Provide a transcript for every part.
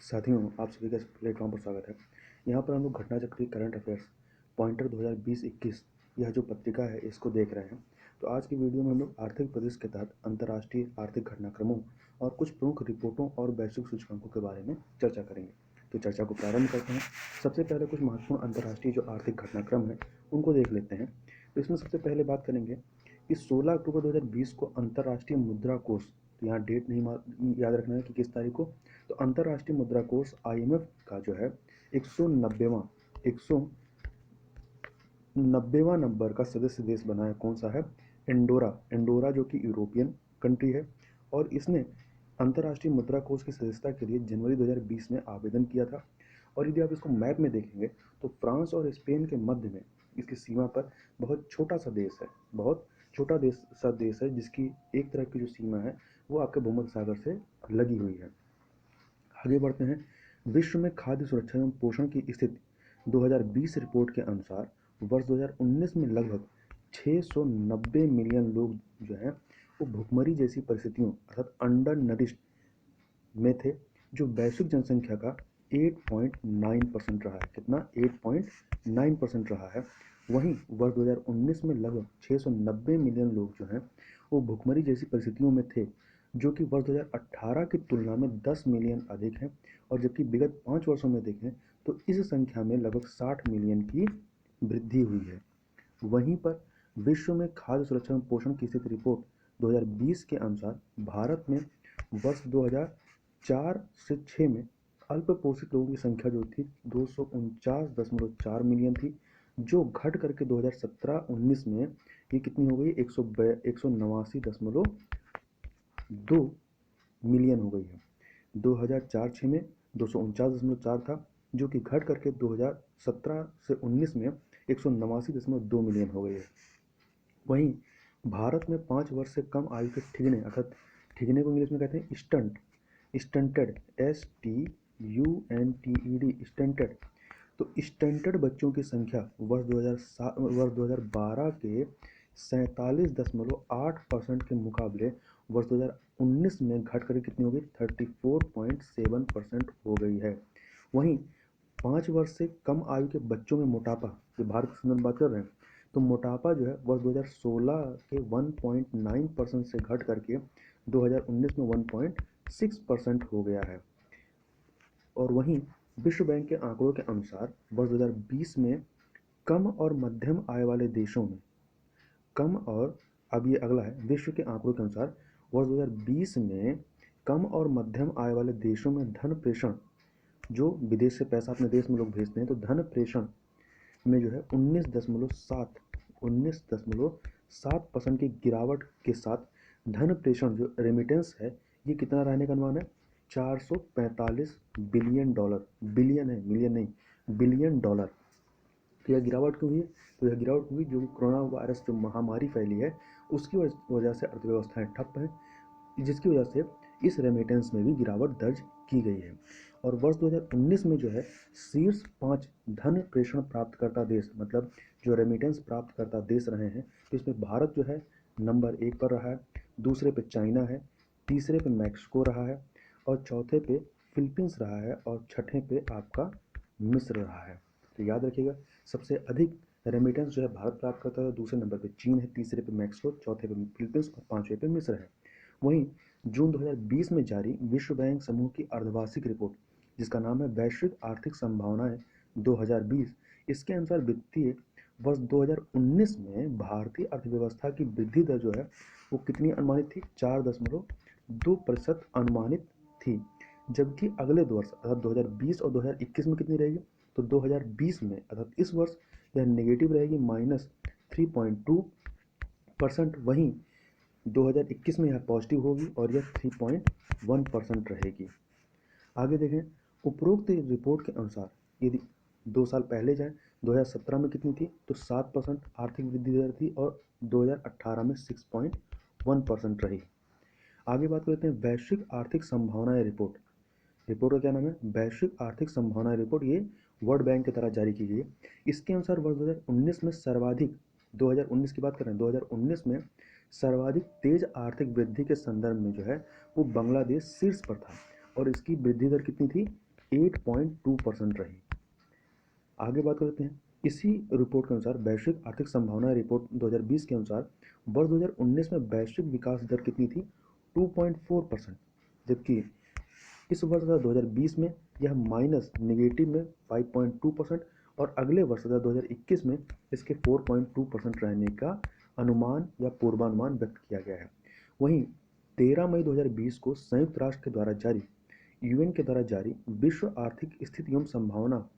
साथियों, आप सभी का इस प्लेटफॉर्म पर स्वागत है। यहाँ पर हम लोग घटना चक्री करंट अफेयर्स पॉइंटर 2020-21 यह जो पत्रिका है इसको देख रहे हैं। तो आज की वीडियो में हम लोग आर्थिक प्रदेश के तहत अंतर्राष्ट्रीय आर्थिक घटनाक्रमों और कुछ प्रमुख रिपोर्टों और वैश्विक सूचकांकों के बारे में चर्चा करेंगे। तो चर्चा को प्रारंभ करते हैं। सबसे पहले कुछ महत्वपूर्ण अंतर्राष्ट्रीय जो आर्थिक घटनाक्रम है उनको देख लेते हैं। तो इसमें सबसे पहले बात करेंगे कि 16 अक्टूबर 2020 को अंतर्राष्ट्रीय मुद्रा कोष, तो यहाँ डेट नहीं याद रखना है कि किस तारीख को। तो अंतर्राष्ट्रीय मुद्रा कोष IMF का जो है 190वां नंबर का सदस्य देश बना है। कौन सा है? इंडोरा जो कि यूरोपियन कंट्री है और इसने अंतर्राष्ट्रीय मुद्रा कोष की सदस्यता के लिए जनवरी 2020 में आवेदन किया था। और यदि आप इसको मैप में देखेंगे तो फ्रांस और स्पेन के मध्य में इसकी सीमा पर बहुत छोटा सा देश है, बहुत छोटा देश है जिसकी एक तरफ की जो सीमा है वो आपके भूमध्य सागर से लगी हुई है। आगे बढ़ते हैं। विश्व में खाद्य सुरक्षा एवं पोषण की स्थिति 2020 रिपोर्ट के अनुसार वर्ष 2019 में लगभग 690 मिलियन लोग जो हैं वो भुखमरी जैसी परिस्थितियों अर्थात अंडर नरिश्ड में थे, जो वैश्विक जनसंख्या का 8.9% रहा है। कितना? 8.9% रहा है। वहीं वर्ष 2019 में लगभग 690 मिलियन लोग जो हैं वो भुखमरी जैसी परिस्थितियों में थे, जो कि वर्ष 2018 की तुलना में 10 मिलियन अधिक है। और जबकि विगत 5 वर्षों में देखें तो इस संख्या में लगभग 60 मिलियन की वृद्धि हुई है। वहीं पर विश्व में खाद्य सुरक्षा एवं पोषण की स्थिति रिपोर्ट 2020 के अनुसार भारत में वर्ष 2004 से 6 में अल्प पोषित लोगों की संख्या जो थी 249.4 मिलियन थी, जो घट करके 2017-19 में ये कितनी हो गई? 189.2 मिलियन हो गई है। 2004-06 में 249.4 था, जो कि घट करके 2017 से 19 में 189.2 मिलियन हो गई है। वहीं भारत में 5 वर्ष से कम आयु के ठिगने अर्थात ठिगने को इंग्लिश में कहते हैं स्टंटेड स्टंटेड। तो स्टंटेड बच्चों की संख्या वर्ष 2012 के 47.8% के मुकाबले वर्ष 2019 में घट कर कितनी हो गई? 34.7% हो गई है। वहीं 5 वर्ष से कम आयु के बच्चों में मोटापा, जो भारत के संदर्भ में बात कर रहे हैं, तो मोटापा जो है वर्ष 2016 के 1.9% से घट करके 2019 में 1.6% हो गया है। और वहीं विश्व बैंक के आंकड़ों के अनुसार वर्ष 2020 में कम और मध्यम आय वाले देशों में अब ये अगला है। विश्व के आंकड़ों के अनुसार वर्ष 2020 में कम और मध्यम आय वाले देशों में धन प्रेषण, जो विदेश से पैसा अपने देश में लोग भेजते हैं, तो धन प्रेषण में जो है 19.7% की गिरावट के साथ धन प्रेषण जो रेमिटेंस है ये कितना रहने का अनुमान है? 445 बिलियन डॉलर। बिलियन है, मिलियन नहीं, बिलियन डॉलर। तो यह गिरावट क्यों हुई? तो यह गिरावट हुई जो कोरोना वायरस जो महामारी फैली है उसकी वजह से अर्थव्यवस्थाएं ठप हैं, जिसकी वजह से इस रेमिटेंस में भी गिरावट दर्ज की गई है। और वर्ष 2019 में जो है शीर्ष 5 धन प्रेषण प्राप्तकर्ता देश, मतलब जो रेमिटेंस प्राप्त करता देश रहे हैं, तो इसमें भारत जो है नंबर 1 पर रहा है, दूसरे पे चाइना है, तीसरे पे मैक्सिको रहा है और चौथे पे फिलीपींस रहा है और छठे पे आपका मिस्र रहा है। तो याद रखिएगा, सबसे अधिक रेमिटेंस जो है भारत प्राप्त करता है, दूसरे नंबर पे चीन है, तीसरे पे मैक्सिको, चौथे पे फिलीपींस और पांचवें पे मिस्र है। वहीं जून 2020 में जारी विश्व बैंक समूह की अर्धवार्षिक रिपोर्ट, जिसका नाम है वैश्विक आर्थिक संभावनाएं 2020, इसके अनुसार वित्तीय वर्ष 2019 में भारतीय अर्थव्यवस्था की वृद्धि दर जो है वो कितनी अनुमानित थी? 4.2% अनुमानित थी। जबकि अगले 2 वर्ष अर्थात 2020 और 2021 में कितनी रहेगी? तो 2020 में अर्थात इस वर्ष यह नेगेटिव रहेगी, -3.2%। वहीं 2021 में यह पॉजिटिव होगी और यह 3.1% रहेगी। आगे देखें, उपरोक्त रिपोर्ट के अनुसार यदि 2 साल पहले जाएं, 2017 में कितनी थी? तो 7% आर्थिक वृद्धि दर थी और 2018 में 6.1% रही। आगे बात करते हैं वैश्विक आर्थिक संभावनाएं रिपोर्ट। रिपोर्ट का क्या नाम है? वैश्विक आर्थिक संभावनाएं रिपोर्ट। ये वर्ल्ड बैंक की तरह जारी की गई है। इसके अनुसार वर्ष 2019 में सर्वाधिक, 2019 की बात करें, 2019 में सर्वाधिक तेज आर्थिक वृद्धि के संदर्भ में जो है वो बांग्लादेश शीर्ष पर था और इसकी वृद्धि दर कितनी थी? 8.2% रही। आगे बात करते हैं, इसी रिपोर्ट के अनुसार वैश्विक आर्थिक संभावना रिपोर्ट 2020 के अनुसार वर्ष 2019 में वैश्विक विकास दर कितनी थी? 2.4%, जबकि इस वर्ष 2020 में यह माइनस नेगेटिव में 5.2% और अगले वर्ष 2021 में इसके 4.2% रहने का अनुमान या पूर्वानुमान व्यक्त किया गया है। वहीं 13 मई 2020 को संयुक्त राष्ट्र के द्वारा जारी यूएन के द्वारा जारी विश्व आर्थिक स्थिति एवं संभावना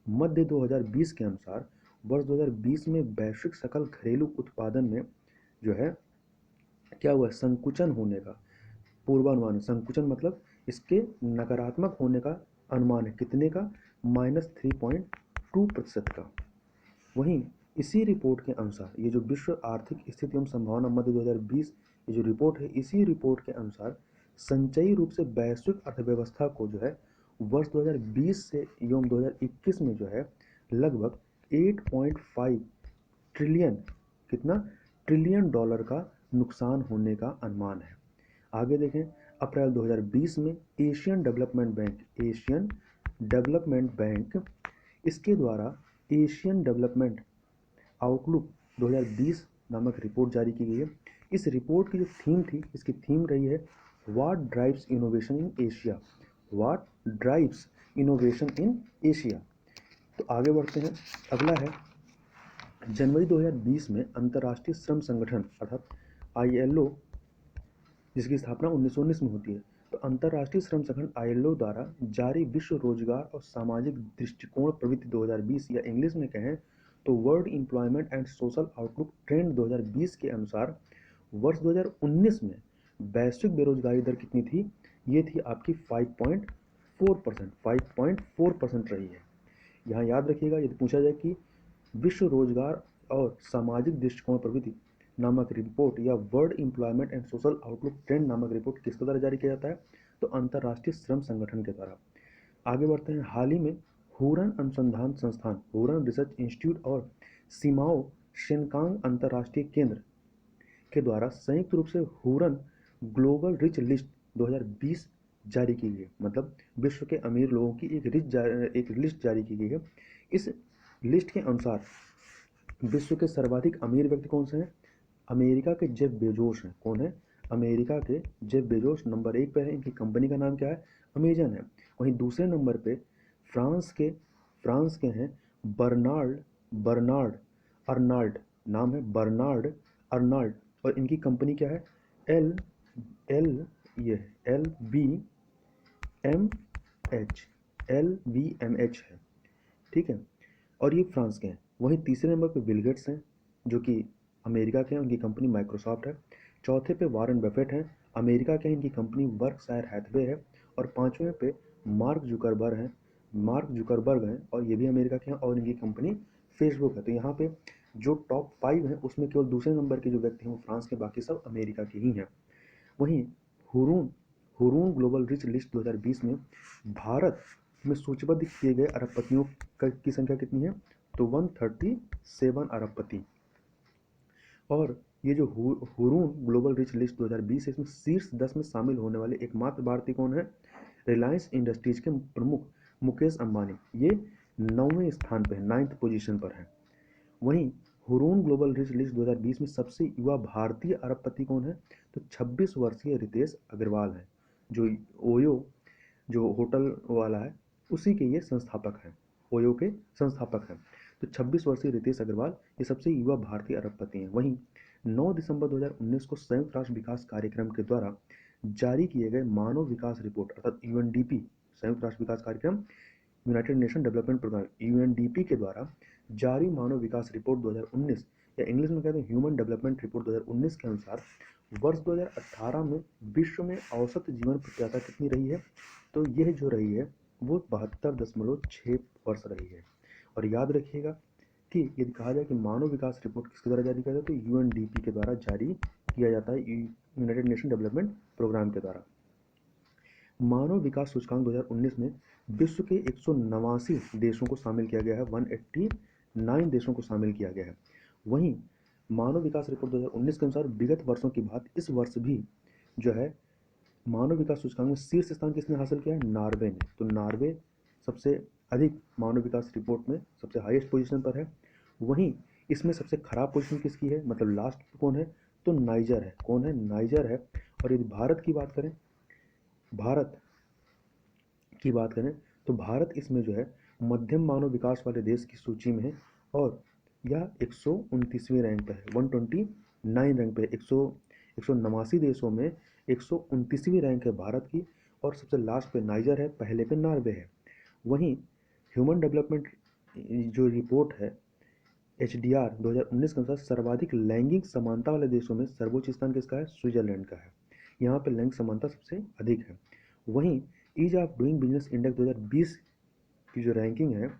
मध्य 2020 के अनुसार वर्ष 2020 में वैश्विक सकल घरेलू उत्पादन में जो है क्या हुआ, संकुचन होने का पूर्वानुमान। संकुचन मतलब इसके नकारात्मक होने का अनुमान है, कितने का? -3.2% का। वहीं इसी रिपोर्ट के अनुसार ये जो विश्व आर्थिक स्थिति एवं संभावना मध्य 2020 ये जो रिपोर्ट है, इसी रिपोर्ट के अनुसार संचयी रूप से वैश्विक अर्थव्यवस्था को जो है वर्ष 2020 से एवं 2021 में जो है लगभग 8.5 ट्रिलियन, कितना ट्रिलियन डॉलर का नुकसान होने का अनुमान है। आगे देखें, अप्रैल 2020 में एशियन डेवलपमेंट बैंक इसके द्वारा एशियन डेवलपमेंट आउटलुक 2020 नामक रिपोर्ट जारी की गई है। इस रिपोर्ट की जो थीम थी, इसकी थीम रही है what drives innovation in Asia. What drives innovation in Asia. तो आगे बढ़ते हैं, अगला है जनवरी 2020 में अंतर्राष्ट्रीय श्रम संगठन अर्थात ILO, जिसकी स्थापना 1919 में होती है, तो अंतर्राष्ट्रीय श्रम संगठन ILO द्वारा जारी विश्व रोजगार और सामाजिक दृष्टिकोण प्रवृत्ति 2020 या इंग्लिश में कहें तो world employment and social outlook trend 2020 के अनुसार वर्ष 2019 में वैश्विक बेरोजगारी दर कितनी थी? ये थी आपकी 5.4% रही है। यहाँ याद रखिएगा, यदि पूछा जाए कि विश्व रोजगार और सामाजिक दृष्टिकोण प्रवृत्ति नामक रिपोर्ट या world employment and social outlook trend नामक रिपोर्ट किसके द्वारा जारी किया जाता है? तो अंतर्राष्ट्रीय श्रम संगठन के द्वारा। आगे बढ़ते हैं, हाल ही में हुरन अनुसंधान संस्थान, हुरन रिसर्च इंस्टीट्यूट और सिमाओ शेनकांग अंतर्राष्ट्रीय केंद्र के द्वारा संयुक्त रूप से हुरन ग्लोबल रिच लिस्ट 2020 जारी की गई है। मतलब विश्व के अमीर लोगों की एक लिस्ट जारी की गई है। इस लिस्ट के अनुसार विश्व के सर्वाधिक अमीर व्यक्ति कौन से हैं? अमेरिका के जेफ बेजोस हैं। कौन है? अमेरिका के जेफ बेजोस नंबर 1 पर है। इनकी कंपनी का नाम क्या है? अमेजन है। वहीं दूसरे नंबर पे फ्रांस के हैं बर्नार्ड अर्नाल्ड, नाम है बर्नार्ड अर्नाल्ड, और इनकी कंपनी क्या है? एल एल ये LVMH है, ठीक है, और ये फ्रांस के हैं। वहीं तीसरे नंबर पे बिल गेट्स हैं जो कि अमेरिका के हैं, उनकी कंपनी माइक्रोसॉफ्ट है। चौथे पे वारेन बफेट हैं, अमेरिका के हैं, इनकी कंपनी बर्कशायर हैथवे है। और पांचवें पे मार्क जुकरबर्ग हैं और ये भी अमेरिका के हैं और इनकी कंपनी फेसबुक है। तो यहाँ पे जो टॉप 5 हैं उसमें केवल दूसरे नंबर के जो व्यक्ति हैं वो फ्रांस के, बाकी सब अमेरिका के ही हैं। वहीं हुरून ग्लोबल रिच लिस्ट 2020 में भारत में सूचीबद्ध किए गए अरबपतियों की संख्या कितनी है? तो 137 अरबपति। और ये जो हुरून ग्लोबल रिच लिस्ट 2020 है, इसमें शीर्ष 10 में शामिल होने वाले एकमात्र भारतीय कौन है? रिलायंस इंडस्ट्रीज के प्रमुख मुकेश अंबानी, ये 9वें स्थान पर है, 9th पोजीशन पर है। वहीं हुरून ग्लोबल रिच लिस्ट 2020 में सबसे युवा भारतीय अरबपति कौन है? तो 26 वर्षीय रितेश अग्रवाल है, जो ओयो जो होटल वाला है उसी के ये संस्थापक हैं, ओयो के संस्थापक हैं। तो 26 वर्षीय रितेश अग्रवाल ये सबसे युवा भारतीय अरबपति हैं। वहीं 9 दिसंबर 2019 को संयुक्त राष्ट्र विकास कार्यक्रम के द्वारा जारी किए गए मानव विकास रिपोर्ट अर्थात UNDP, संयुक्त राष्ट्र विकास कार्यक्रम, united nation development programme UNDP के द्वारा जारी मानव विकास रिपोर्ट 2019 या इंग्लिश में कहते हैं ह्यूमन डेवलपमेंट रिपोर्ट 2019 के अनुसार वर्ष 2018 में विश्व में औसत जीवन प्रत्याशा कितनी रही है? तो यह जो रही है वो 72.6 वर्ष रही है। और याद रखिएगा कि यदि कहा जाए कि मानव विकास रिपोर्ट किसके द्वारा जारी किया जाता है, तो UNDP के द्वारा जारी किया जाता है, यूनाइटेड नेशन डेवलपमेंट प्रोग्राम के द्वारा। मानव विकास सूचकांक 2019 में विश्व के 189 देशों को शामिल किया गया है, 189 देशों को शामिल किया गया है। वहीं मानव विकास रिपोर्ट 2019 के अनुसार विगत वर्षों की बात इस वर्ष भी जो है मानव विकास सूचकांक में शीर्ष स्थान किसने हासिल किया है? नॉर्वे ने। तो नॉर्वे सबसे अधिक मानव विकास रिपोर्ट में सबसे हाईएस्ट पोजीशन पर है। वहीं इसमें सबसे खराब पोजीशन किसकी है, मतलब लास्ट कौन है, तो नाइजर है। कौन है, नाइजर है। और यदि भारत की बात करें, भारत की बात करें तो भारत इसमें जो है मध्यम मानव विकास वाले देश की सूची में है और यह 129वें रैंक पे है, 129 रैंक पे। 189 देशों में 129वीं रैंक है भारत की और सबसे लास्ट पे नाइजर है, पहले पे नॉर्वे है। वहीं ह्यूमन डेवलपमेंट जो रिपोर्ट है HDR 2019 के अनुसार सर्वाधिक लैंगिक समानता वाले देशों में सर्वोच्च स्थान किसका है, स्विट्जरलैंड का है। यहाँ पे लैंगिक समानता सबसे अधिक है। वहीं ease of doing business index 2020 की जो रैंकिंग है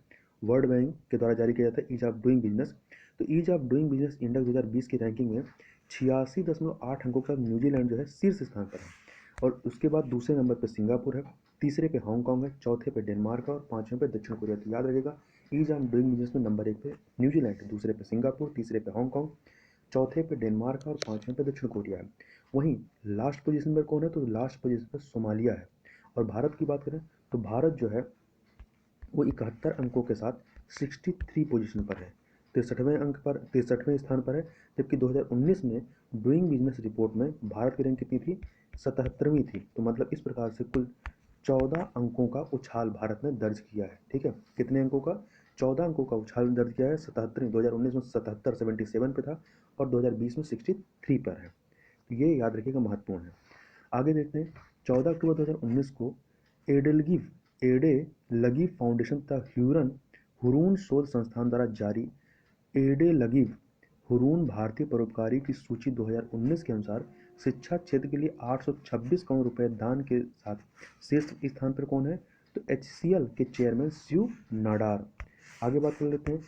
वर्ल्ड बैंक के द्वारा जारी किया जाता है ईज ऑफ डूइंग बिजनेस, तो ease of doing business index 2020 की रैंकिंग में 86.8 अंकों का न्यूजीलैंड जो है शीर्ष स्थान पर है। और उसके बाद दूसरे नंबर पर सिंगापुर है, तीसरे पे हांगकांग है, चौथे पे डेनमार्क है और पांचवें पे दक्षिण कोरिया। तो याद रखेगा ईज ऑफ डूइंग बिजनेस में नंबर 1 पे न्यूजीलैंड, दूसरे पे सिंगापुर, तीसरे पे हांगकांग, चौथे पे डेनमार्क है और पांचवें पे दक्षिण कोरिया है। वहीं लास्ट पोजीशन पर कौन है, तो लास्ट पोजीशन पर सोमालिया है। और भारत की बात करें तो भारत जो है वो 71 अंकों के साथ 63 पोजीशन पर है, 63वें स्थान पर है। जबकि 2019 में डूइंग बिजनेस रिपोर्ट में भारत की रैंक कितनी थी, 77वीं थी। तो मतलब इस प्रकार से कुल 14 अंकों का उछाल भारत ने दर्ज किया है। ठीक है, कितने अंकों का, 14 अंकों का उछाल दर्ज किया है। 77, 2019 में 77, 77 पे था और 2020 में 63 पर है। तो ये याद रखिएगा, महत्वपूर्ण है। आगे देखते हैं, 14 अक्टूबर 2019 को एडे लगी फाउंडेशन तथा हुरून शोध संस्थान द्वारा जारी एडे लगी हुरून भारतीय परोपकारी की सूची 2019 के अनुसार शिक्षा क्षेत्र के लिए 826 करोड़ रुपए दान के साथ शीर्ष स्थान पर कौन है, तो HCL के चेयरमैन शिव नाडार। आगे बात कर लेते हैं,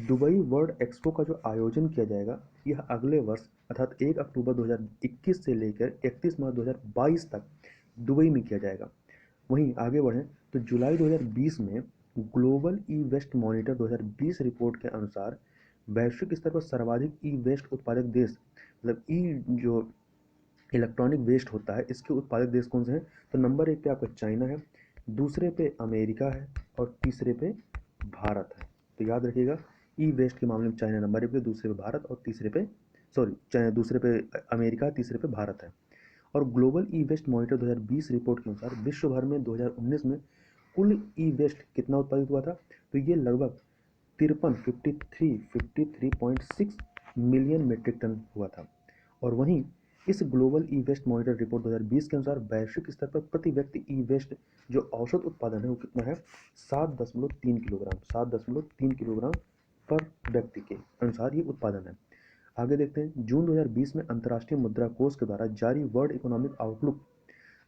दुबई वर्ल्ड एक्सपो का जो आयोजन किया जाएगा यह अगले वर्ष अर्थात 1 अक्टूबर 2021 से लेकर 31 मार्च 2022 तक दुबई में किया जाएगा। वहीं आगे बढ़ें तो जुलाई 2020 में global e waste monitor 2020 report के अनुसार वैश्विक स्तर पर सर्वाधिक ई वेस्ट उत्पादक देश, मतलब ई जो इलेक्ट्रॉनिक वेस्ट होता है इसके उत्पादक देश कौन से हैं, तो नंबर 1 पे आपका चाइना है, दूसरे पे अमेरिका है और तीसरे पे भारत है। तो याद रखिएगा ई वेस्ट के मामले में चाइना नंबर 1 पे, दूसरे पे भारत और तीसरे पे दूसरे पे अमेरिका, तीसरे पे भारत है। और global e waste monitor 2020 report के अनुसार विश्व भर में 2019 में कुल ई वेस्ट कितना उत्पादित हुआ था, तो ये लगभग 53.6 मिलियन मीट्रिक टन हुआ था। और वहीं इस global e waste monitor report 2020 के अनुसार वैश्विक स्तर पर प्रति व्यक्ति ई वेस्ट जो औसत उत्पादन है वो कितना है, 7.3 किलोग्राम, 7.3 किलोग्राम पर व्यक्ति के अनुसार ये उत्पादन है। आगे देखते हैं, जून 2020 में अंतर्राष्ट्रीय मुद्रा कोष के द्वारा जारी वर्ल्ड इकोनॉमिक आउटलुक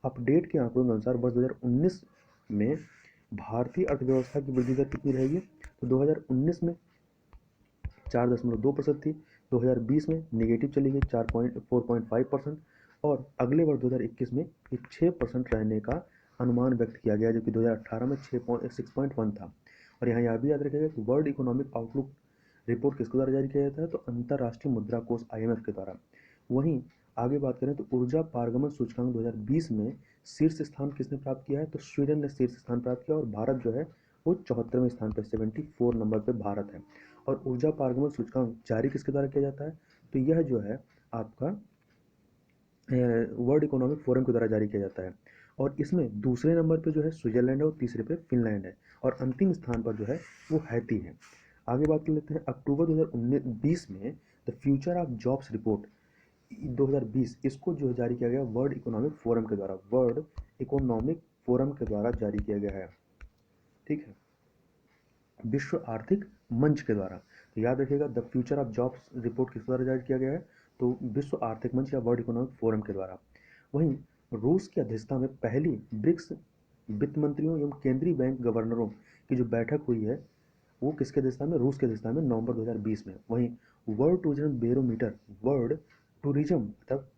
अपडेट के आंकड़ों के अनुसार वर्ष 2019 में भारतीय अर्थव्यवस्था की वृद्धि दर कितनी रहेगी, तो 2019 में 4.2% थी, 2020 में निगेटिव चली गई 4.5% और अगले वर्ष 2021 में ये 6% रहने का अनुमान व्यक्त किया गया, जबकि 2018 में 6.1 था। और यहाँ यह भी याद रखिएगा कि वर्ल्ड इकोनॉमिक आउटलुक रिपोर्ट किसके द्वारा जारी किया जाता है, तो अंतर्राष्ट्रीय मुद्रा कोष IMF के द्वारा। वहीं आगे बात करें तो ऊर्जा पारगमन सूचकांक 2020 में शीर्ष स्थान किसने प्राप्त किया है, तो स्वीडन ने शीर्ष स्थान प्राप्त किया और भारत जो है वो 74वें स्थान पर, 74 नंबर पर भारत है। और ऊर्जा पारगमन सूचकांक जारी किसके द्वारा किया जाता है, तो यह जो है आपका वर्ल्ड इकोनॉमिक फोरम के द्वारा जारी किया जाता है। और इसमें दूसरे नंबर पर जो है स्विट्जरलैंड है और तीसरे पे फिनलैंड है और अंतिम स्थान पर जो है वो हैती है। आगे बात कर लेते हैं, अक्टूबर 2020 में the future of jobs report 2020 इसको जो जारी किया गया वर्ल्ड इकोनॉमिक फोरम के द्वारा, वर्ल्ड इकोनॉमिक फोरम के द्वारा जारी किया गया है। ठीक है, विश्व आर्थिक मंच के द्वारा। तो याद रखिएगा the future of jobs report किस द्वारा जारी किया गया है, तो विश्व आर्थिक मंच या वर्ल्ड इकोनॉमिक फोरम के द्वारा। वहीं रूस की अध्यक्षता में पहली ब्रिक्स वित्त मंत्रियों एवं केंद्रीय बैंक गवर्नरों की जो बैठक हुई है वो किसके अध्यक्षता में, रूस के अध्यक्षता में नवंबर 2020 में। वहीं world tourism barometer, world tourism मतलब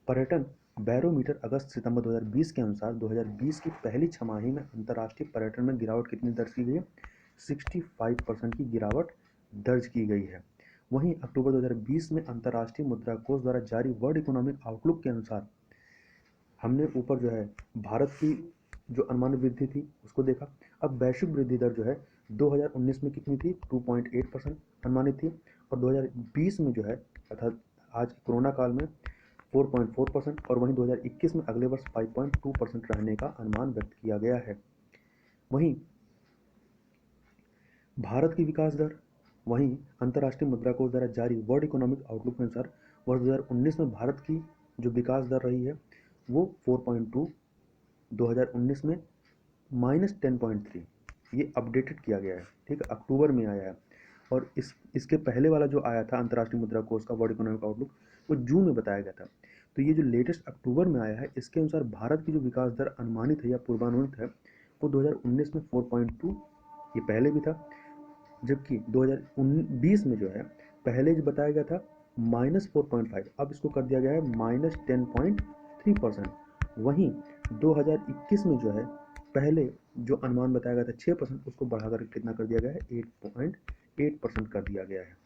पर्यटन बैरोमीटर अगस्त सितंबर 2020 के अनुसार 2020 की पहली छमाही में अंतर्राष्ट्रीय पर्यटन में गिरावट कितनी दर्ज की गई है, 65% की गिरावट दर्ज की गई है। वहीं अक्टूबर 2020 में अंतर्राष्ट्रीय मुद्रा कोष द्वारा जारी वर्ल्ड इकोनॉमिक आउटलुक के अनुसार हमने ऊपर जो है भारत की जो अनुमानित वृद्धि थी उसको देखा। अब वैश्विक वृद्धि दर जो है 2019 में कितनी थी, 2.8% अनुमानित थी, और 2020 में जो है अर्थात आज कोरोना काल में 4.4%, और वहीं 2021 में अगले वर्ष 5.2% रहने का अनुमान व्यक्त किया गया है। वहीं भारत की विकास दर, वहीं अंतर्राष्ट्रीय मुद्रा कोष द्वारा जारी वर्ल्ड इकोनॉमिक आउटलुक के अनुसार वर्ष 2019 में भारत की जो विकास दर रही है वो 4.2, 2019 में -10.3, ये अपडेटेड किया गया है, ठीक है, अक्टूबर में आया है। और इसके पहले वाला जो आया था अंतर्राष्ट्रीय मुद्रा कोष का वर्ल्ड इकोनॉमिक आउटलुक, वो जून में बताया गया था। तो ये जो लेटेस्ट अक्टूबर में आया है, इसके अनुसार भारत की जो विकास दर अनुमानित है या पूर्वानुमानित है वो 2019 में 4.2, ये पहले भी था, जबकि 2020 में जो है पहले जो बताया गया था -4.5, अब इसको कर दिया गया है -10.3%। वहीं 2021 में जो है पहले जो अनुमान बताया गया था 6%, उसको बढ़ाकर कितना कर दिया गया है, 8.8% कर दिया गया है।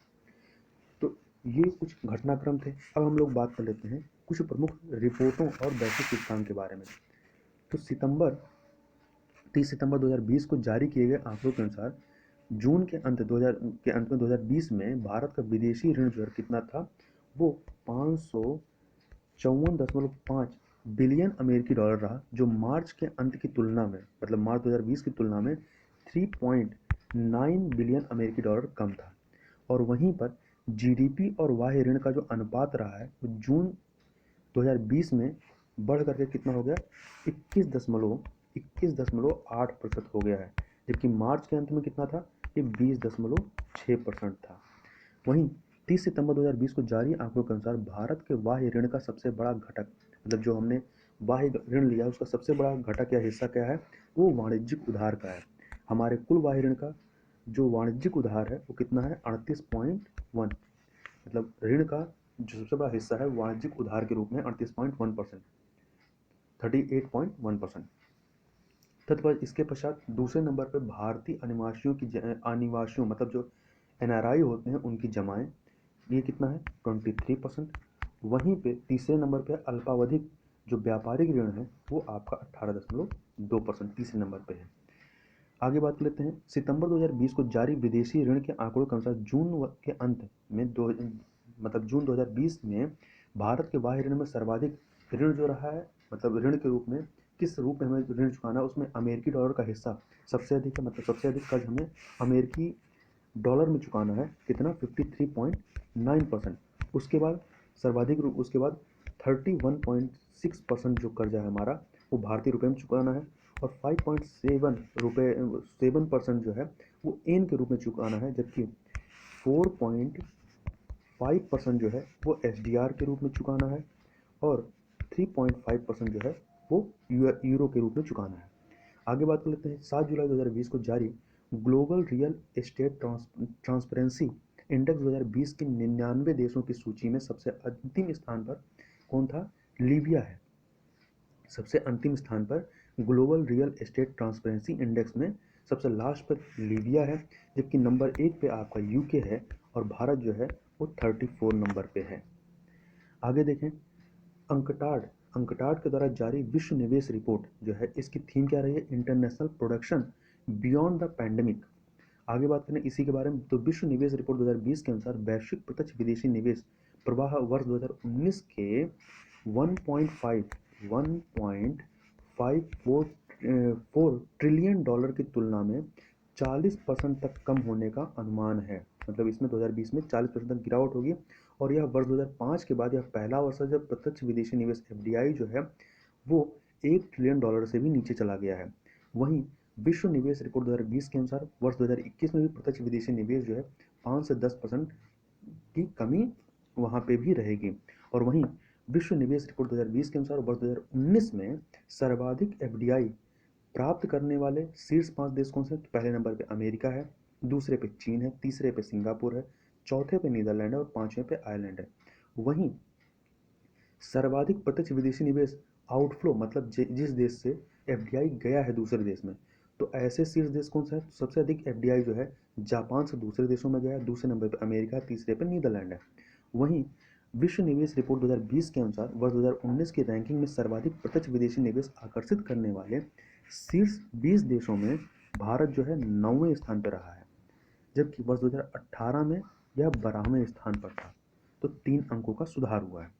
तो ये कुछ घटनाक्रम थे। अब हम लोग बात कर लेते हैं कुछ प्रमुख रिपोर्टों और वैश्विक सूचकांक के बारे में। तो 30 सितंबर 2020 को जारी किए गए आंकड़ों के अनुसार जून के अंत में 2020 में भारत का विदेशी ऋण जो कितना था, वो 554.5 बिलियन अमेरिकी डॉलर रहा, जो मार्च के अंत की तुलना में, मतलब मार्च 2020 की तुलना में 3.9 बिलियन अमेरिकी डॉलर कम था। और वहीं पर जीडीपी और बाह्य ऋण का जो अनुपात रहा है वो जून 2020 में बढ़ करके कितना हो गया, 21.8% हो गया है, जबकि मार्च के अंत में कितना था, ये 20.6% था। वहीं 30 सितंबर 2020 को जारी आंकड़ों के अनुसार भारत के बाह्य ऋण का सबसे बड़ा घटक, मतलब जो हमने बाह्य ऋण लिया उसका सबसे बड़ा घटक या हिस्सा क्या है, वो वाणिज्यिक उधार का है। हमारे कुल बाह्य ऋण का जो वाणिज्यिक उधार है वो कितना है, 38.1, मतलब ऋण का जो सबसे बड़ा हिस्सा है वाणिज्यिक उधार के रूप में 38.1%, 38.1%। तत्पश्चात इसके पश्चात दूसरे नंबर पर भारतीय अनिवासियों मतलब जो एनआरआई होते हैं उनकी जमाएं, ये कितना है, 23%। वहीं पे तीसरे नंबर पे अल्पावधिक जो व्यापारिक ऋण है वो आपका 18.2% तीसरे नंबर पे है। आगे बात कर लेते हैं सितंबर 2020 को जारी विदेशी ऋण के आंकड़ों के अनुसार जून के अंत में जून 2020 में भारत के बाह्य ऋण में सर्वाधिक ऋण जो रहा है, मतलब ऋण के रूप में किस रूप में हमें ऋण चुकाना है, उसमें अमेरिकी डॉलर का हिस्सा सबसे अधिक है, मतलब सबसे अधिक कर्ज हमें अमेरिकी डॉलर में चुकाना है, कितना, 53.9%। उसके बाद सर्वाधिक रूप, उसके बाद 31.6% जो कर्जा है हमारा वो भारतीय रुपए में चुकाना है, और 5.7% जो है वो एन के रूप में चुकाना है, जबकि 4.5% जो है वो एसडीआर के रूप में चुकाना है, और 3.5% जो है वो यूरो के रूप में चुकाना है। आगे बात कर लेते हैं 7 जुलाई 2020 को जारी global real estate transparency index 2020 की 99 देशों की सूची में सबसे अंतिम स्थान पर कौन था, लीबिया है। सबसे अंतिम स्थान पर global real estate transparency index में सबसे लास्ट पर लीबिया है, जबकि नंबर 1 पे आपका यूके है, और भारत जो है वो 34 नंबर पे है। आगे देखें अंकटाड के द्वारा जारी विश्व निवेश रिपोर्ट जो है, इसकी थीम क्या रही है, international production beyond the pandemic. आगे बात करें इसी के बारे में, तो विश्व निवेश रिपोर्ट 2020 के अनुसार वैश्विक प्रत्यक्ष विदेशी निवेश प्रवाह वर्ष 2019 के 1.54 ट्रिलियन डॉलर की तुलना में 40% तक कम होने का अनुमान है। मतलब इसमें 2020 में 40% तक गिरावट होगी, और यह वर्ष 2005 के बाद यह पहला वर्ष है जब प्रत्यक्ष विदेशी निवेश एफडीआई जो है वो 1 ट्रिलियन डॉलर से भी नीचे चला गया है। वहीं विश्व निवेश रिपोर्ट 2020 के अनुसार वर्ष 2021 में भी प्रत्यक्ष विदेशी निवेश जो है 5 से 10% की कमी वहाँ पे भी रहेगी। और वहीं विश्व निवेश रिपोर्ट 2020 के अनुसार वर्ष 2019 में सर्वाधिक एफडीआई प्राप्त करने वाले शीर्ष 5 देश कौन से, तो पहले नंबर पे अमेरिका है, दूसरे पे चीन है, तीसरे पे सिंगापुर है, चौथे पे नीदरलैंड है, और पांचवें पे आयरलैंड है। वहीं सर्वाधिक प्रत्यक्ष विदेशी निवेश आउटफ्लो, मतलब जिस देश से एफडीआई गया है दूसरे देश में, तो ऐसे शीर्ष देश कौन सा है, सबसे अधिक एफडीआई जो है जापान से दूसरे देशों में गया है, दूसरे नंबर पर अमेरिका, तीसरे पर नीदरलैंड है। वहीं विश्व निवेश रिपोर्ट 2020 के अनुसार वर्ष 2019 की रैंकिंग में सर्वाधिक प्रत्यक्ष विदेशी निवेश आकर्षित करने वाले शीर्ष 20 देशों में भारत जो है 9वें स्थान पर रहा है, जबकि वर्ष 2018 में यह 12वें स्थान पर था। तो 3 अंकों का सुधार हुआ है।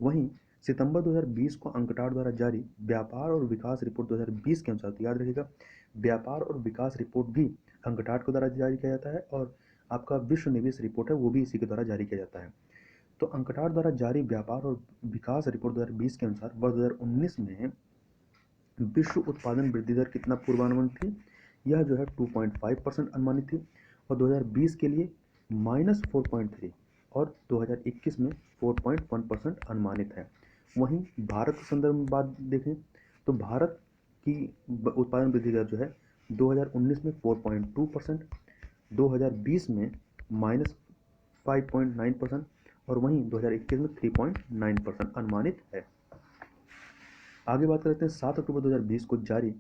वहीं सितंबर 2020 को अंकटार द्वारा जारी व्यापार और विकास रिपोर्ट 2020 के अनुसार, तो याद रखिएगा व्यापार और विकास रिपोर्ट भी अंकटार के द्वारा जारी किया जाता है, और आपका विश्व निवेश रिपोर्ट है वो भी इसी के द्वारा जारी किया जाता है। तो अंकटार द्वारा जारी व्यापार और विकास रिपोर्ट 2020 के अनुसार वर्ष 2019 में विश्व उत्पादन वृद्धि दर कितना पूर्वानुमानित थी? यह जो है 2.5% अनुमानित थी, और 2020 के लिए -4.3 और 2021 में 4.1% अनुमानित है। वहीं भारत के संदर्भ में बात देखें तो भारत की उत्पादन वृद्धि दर जो है 2019 में 4.2%, 2020 में -5.9% और वहीं 2021 में 3.9% अनुमानित है। आगे बात करते हैं 7 अक्टूबर 2020 को जारी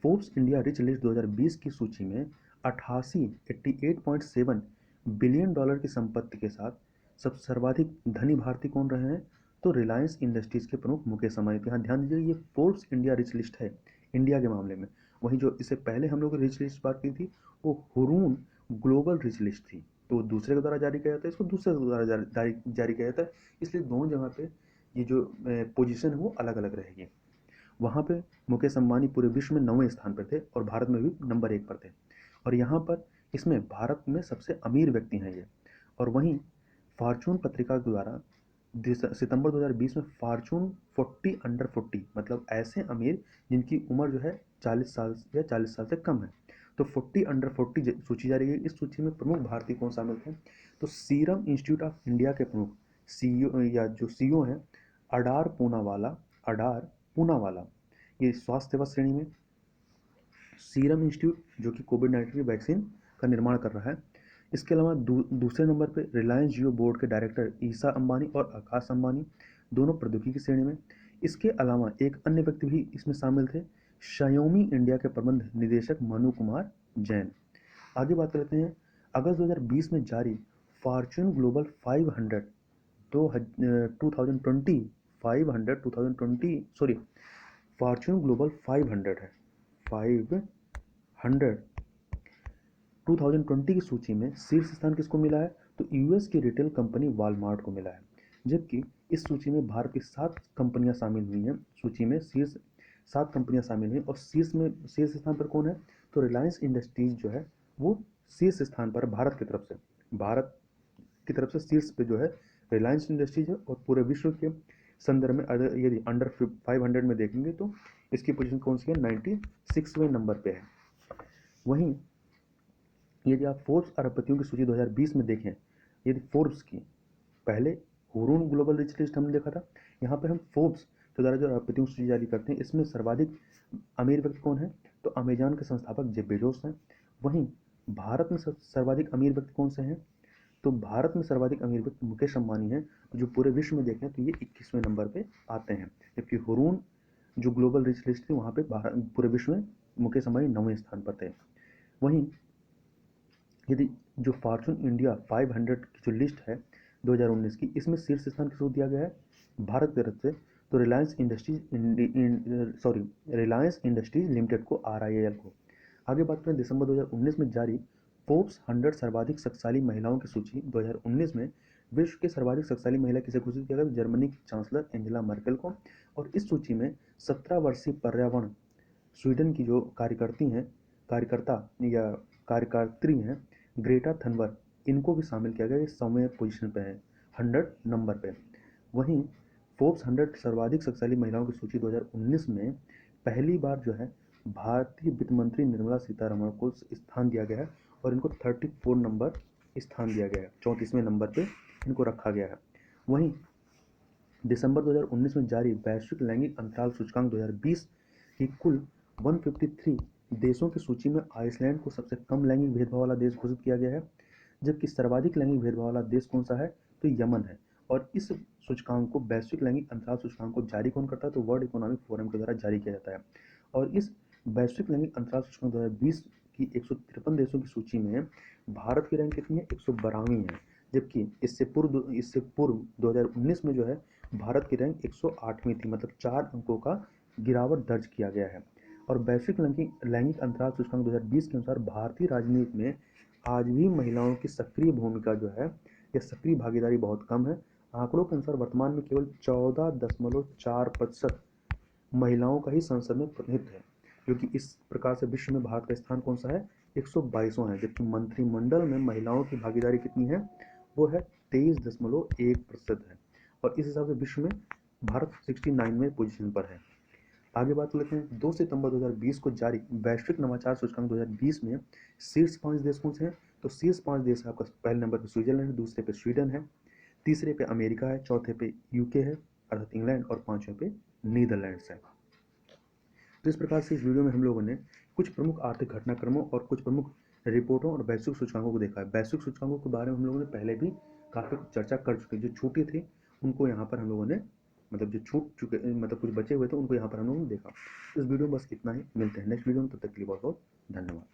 फोर्ब्स इंडिया रिच लिस्ट 2020 की सूची में 88.7 बिलियन डॉलर की संपत्ति के साथ सब सर्वाधिक धनी भारतीय कौन रहे हैं? तो रिलायंस इंडस्ट्रीज के प्रमुख मुकेश अंबानी। यहाँ ध्यान दीजिए, ये फोर्ब्स इंडिया रिच लिस्ट है इंडिया के मामले में। वहीं जो इससे पहले हम लोग रिच लिस्ट बात की थी वो हुरून ग्लोबल रिच लिस्ट थी, तो दूसरे के द्वारा जारी किया जाता है, इसको दूसरे के द्वारा जारी किया जाता है, इसलिए दोनों जगह पे ये जो पोजीशन है वो अलग अलग रहेगी। वहाँ पे मुकेश अंबानी पूरे विश्व में 9वें स्थान पर थे और भारत में भी नंबर 1 पर थे, और यहाँ पर इसमें भारत में सबसे अमीर व्यक्ति हैं ये। और वहीं फॉर्चून पत्रिका द्वारा सितंबर 2020 में फॉर्चून 40 अंडर 40 मतलब ऐसे अमीर जिनकी उम्र जो है 40 साल या 40 साल से कम है, तो 40 अंडर 40 सूची जारी है। इस सूची में प्रमुख भारतीय कौन शामिल थे? तो सीरम इंस्टीट्यूट ऑफ इंडिया के प्रमुख सीईओ या जो सीईओ हैं अडार पूनावाला, ये स्वास्थ्य सेवा श्रेणी में। सीरम इंस्टीट्यूट जो कि कोविड-19 की वैक्सीन का निर्माण कर रहा है। इसके अलावा दूसरे नंबर पे रिलायंस जियो बोर्ड के डायरेक्टर ईशा अंबानी और आकाश अंबानी, दोनों प्रौद्योगिकी श्रेणी में। इसके अलावा एक अन्य व्यक्ति भी इसमें शामिल थे, शायोमी इंडिया के प्रबंध निदेशक मनु कुमार जैन। आगे बात करते हैं अगस्त 2020 में जारी फॉर्च्यून ग्लोबल 500 2020 फॉर्च्यून ग्लोबल 500 है 500 2020 की सूची में शीर्ष स्थान किसको मिला है? तो यूएस की रिटेल कंपनी वॉलमार्ट को मिला है, जबकि इस सूची में भारत की 7 कंपनियां शामिल हुई हैं। सूची में शीर्ष 7 कंपनियां शामिल हुई और शीर्ष स्थान पर कौन है? तो रिलायंस इंडस्ट्रीज जो है वो शीर्ष स्थान पर भारत की तरफ से शीर्ष पे जो है रिलायंस इंडस्ट्रीज है। और पूरे विश्व के संदर्भ में यदि अंडर 500 में देखेंगे तो इसकी पोजीशन कौन सी है? 96वें नंबर पे है। वहीं यदि आप फोर्ब्स अरबपतियों की सूची 2020 में देखें, यदि फोर्ब्स की पहले हुरून ग्लोबल रिच लिस्ट हमने देखा था, यहाँ पर हम फोर्ब्स के द्वारा जो अरबपतियों की सूची जारी करते हैं इसमें सर्वाधिक अमीर व्यक्ति कौन है? तो अमेजॉन के संस्थापक जेफ बेजोस हैं। वहीं भारत में सर्वाधिक अमीर व्यक्ति कौन से हैं? तो भारत में सर्वाधिक अमीर व्यक्ति मुकेश अंबानी हैं, जो पूरे विश्व में देखें तो ये 21वें नंबर पे आते हैं, जबकि हुरून जो ग्लोबल रिच लिस्ट थी वहाँ पे पूरे विश्व में मुकेश अंबानी 9वें स्थान पर थे। वहीं यदि जो फॉर्च्यून इंडिया 500 की जो लिस्ट है 2019 की, इसमें शीर्ष स्थान किसको दिया गया है? भारत की तरफ से तो रिलायंस इंडस्ट्रीज लिमिटेड को, RIL को। आगे बात करें दिसंबर 2019 में जारी फोर्ब्स 100 सर्वाधिक शक्तिशाली महिलाओं की सूची 2019 में विश्व के सर्वाधिक शक्तिशाली महिला किसे घोषित किया गया? जर्मनी की चांसलर एंजेला मर्केल को। और इस सूची में 17 वर्षीय पर्यावरण स्वीडन की जो कार्यकर्ता या कार्यकर्त्री हैं ग्रेटा थनबर्ग, इनको भी शामिल किया गया। ये 100वें पोजीशन पे है 100 नंबर पे। वहीं फोर्ब्स 100 सर्वाधिक शक्तिशाली महिलाओं की सूची 2019 में पहली बार जो है भारतीय वित्त मंत्री निर्मला सीतारमण को स्थान दिया गया है और इनको 34 नंबर स्थान दिया गया है, 34वें नंबर पे इनको रखा गया है। वहीं दिसंबर 2019 में जारी वैश्विक लैंगिक अंतराल सूचकांक 2020 की कुल 153 देशों की सूची में आइसलैंड को सबसे कम लैंगिक भेदभाव वाला देश घोषित किया गया है, जबकि सर्वाधिक लैंगिक भेदभाव वाला देश कौन सा है? तो यमन है। और इस सूचकांक को, वैश्विक लैंगिक अंतराल सूचकांक को जारी कौन करता है? तो वर्ल्ड इकोनॉमिक फोरम के द्वारा जारी किया जाता है। और इस वैश्विक लैंगिक अंतराल सूचकांक 2020 की 153 देशों की सूची में भारत की रैंक कितनी है? 112वीं है, जबकि इससे पूर्व 2019 में जो है भारत की रैंक 108वीं थी, मतलब 4 अंकों का गिरावट दर्ज किया गया है। और वैश्विक लैंगिक अंतराल सूचकांक 2020 के अनुसार भारतीय राजनीति में आज भी महिलाओं की सक्रिय भूमिका जो है या सक्रिय भागीदारी बहुत कम है। आंकड़ों के अनुसार वर्तमान में केवल 14.4% महिलाओं का ही संसद में प्रतिनिधित्व है, जो कि इस प्रकार से विश्व में भारत का स्थान कौन सा है, 122वां है। जबकि मंत्रिमंडल में महिलाओं की भागीदारी कितनी है, वो है 23.1% है। और इस हिसाब से विश्व में भारत 69वें पोजीशन पर है। आगे बात लेते हैं 2 सितंबर 2020 को जारी वैश्विक नवाचार सूचकांक 2020 में शीर्ष 5 देश कौन से हैं। तो शीर्ष 5 देश आपका पहले नंबर पे स्विट्जरलैंड है, दूसरे पे स्वीडन है, तीसरे पे अमेरिका है, चौथे पे यूके है अर्थात इंग्लैंड, और पांचवें पे नीदरलैंड्स है। तो इस प्रकार से इस वीडियो में हम लोगों ने कुछ प्रमुख आर्थिक घटनाक्रमों और कुछ प्रमुख रिपोर्टों और वैश्विक सूचकांकों को देखा है। वैश्विक सूचकांकों के बारे में हम लोगों ने पहले भी काफ़ी चर्चा कर चुके हैं। जो छूटे थे उनको यहाँ पर हम लोगों ने मतलब जो छूट चुके मतलब कुछ बचे हुए थे उनको यहाँ पर हम लोगों ने देखा। इस वीडियो में बस इतना ही, मिलते हैं नेक्स्ट वीडियो में, तब तक के लिए बहुत बहुत धन्यवाद।